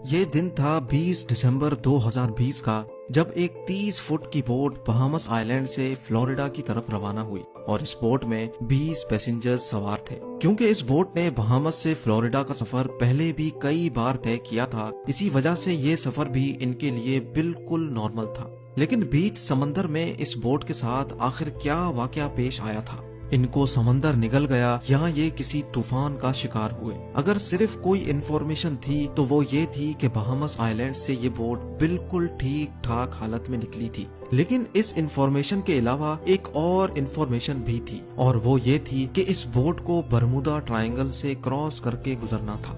یہ دن تھا 20 دسمبر 2020 کا، جب ایک 30 فٹ کی بوٹ بہامس آئی لینڈ سے فلوریڈا کی طرف روانہ ہوئی اور اس بوٹ میں 20 پیسنجرز سوار تھے۔ کیونکہ اس بوٹ نے بہامس سے فلوریڈا کا سفر پہلے بھی کئی بار طے کیا تھا، اسی وجہ سے یہ سفر بھی ان کے لیے بالکل نارمل تھا۔ لیکن بیچ سمندر میں اس بوٹ کے ساتھ آخر کیا واقعہ پیش آیا تھا؟ ان کو سمندر نگل گیا یا یہ کسی طوفان کا شکار ہوئے؟ اگر صرف کوئی انفارمیشن تھی تو وہ یہ تھی کہ بہامس آئی لینڈ سے یہ بوٹ بالکل ٹھیک ٹھاک حالت میں نکلی تھی۔ لیکن اس انفارمیشن کے علاوہ ایک اور انفارمیشن بھی تھی، اور وہ یہ تھی کہ اس بوٹ کو برمودا ٹرائنگل سے کراس کر کے گزرنا تھا۔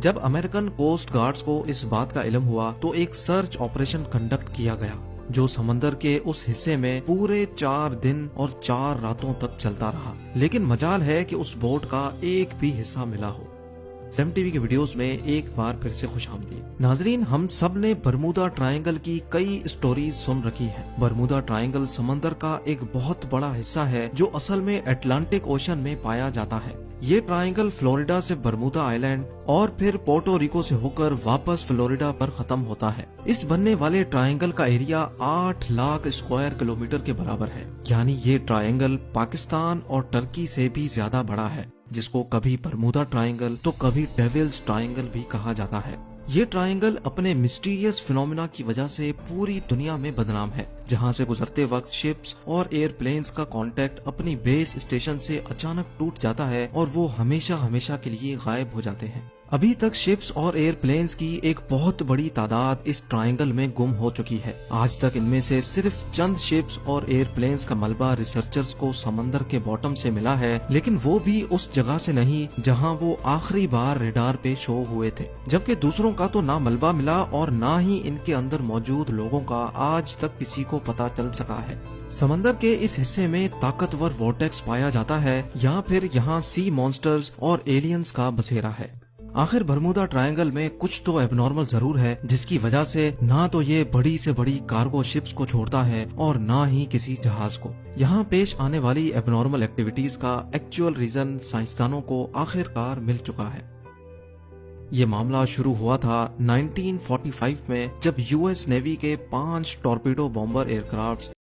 جب امریکن کوسٹ گارڈز کو اس بات کا علم ہوا تو ایک سرچ آپریشن کنڈکٹ کیا گیا، جو سمندر کے اس حصے میں پورے 4 دن اور 4 راتوں تک چلتا رہا۔ لیکن مجال ہے کہ اس بوٹ کا ایک بھی حصہ ملا ہو۔ سیم ٹی وی کے ویڈیوز میں ایک بار پھر سے خوش آمدید۔ ناظرین، ہم سب نے برمودا ٹرائنگل کی کئی اسٹوریز سن رکھی ہیں۔ برمودا ٹرائنگل سمندر کا ایک بہت بڑا حصہ ہے جو اصل میں اٹلانٹک اوشن میں پایا جاتا ہے۔ یہ ٹرائنگل فلوریڈا سے برمودا آئی لینڈ اور پھر پورٹو ریکو سے ہو کر واپس فلوریڈا پر ختم ہوتا ہے۔ اس بننے والے ٹرائنگل کا ایریا 8 لاکھ اسکوائر کلومیٹر کے برابر ہے، یعنی یہ ٹرائنگل پاکستان اور ترکی سے بھی زیادہ بڑا ہے، جس کو کبھی برمودا ٹرائنگل تو کبھی ڈیولز ٹرائنگل بھی کہا جاتا ہے۔ یہ ٹرائنگل اپنے مسٹیریس فینومینا کی وجہ سے پوری دنیا میں بدنام ہے، جہاں سے گزرتے وقت شپس اور ایئر پلینز کا کانٹیکٹ اپنی بیس اسٹیشن سے اچانک ٹوٹ جاتا ہے اور وہ ہمیشہ کے لیے غائب ہو جاتے ہیں۔ ابھی تک شپس اور ایئر پلینز کی ایک بہت بڑی تعداد اس ٹرائنگل میں گم ہو چکی ہے۔ آج تک ان میں سے صرف چند شپس اور ایئر پلینز کا ملبہ ریسرچرز کو سمندر کے باٹم سے ملا ہے، لیکن وہ بھی اس جگہ سے نہیں جہاں وہ آخری بار ریڈار پہ شو ہوئے تھے۔ جبکہ دوسروں کا تو نہ ملبہ ملا اور نہ ہی ان کے اندر موجود لوگوں کا آج تک کسی کو پتہ چل سکا ہے۔ سمندر کے اس حصے میں طاقتور وورٹیکس پایا جاتا ہے یا پھر یہاں سی مانسٹرز اور ایلینز کا بسیرا ہے۔ آخر برمودا ٹرائنگل میں کچھ تو ایب نارمل ضرور ہے، جس کی وجہ سے نہ تو یہ بڑی سے بڑی کارگو شپس کو چھوڑتا ہے اور نہ ہی کسی جہاز کو۔ یہاں پیش آنے والی ایب نارمل ایکٹیویٹیز کا ایکچوئل ریزن سائنسدانوں کو آخر کار مل چکا ہے۔ یہ معاملہ شروع ہوا تھا 1945 میں، جب یو ایس نیوی کے 5 ٹورپیڈو بامبر ایئر کرافٹس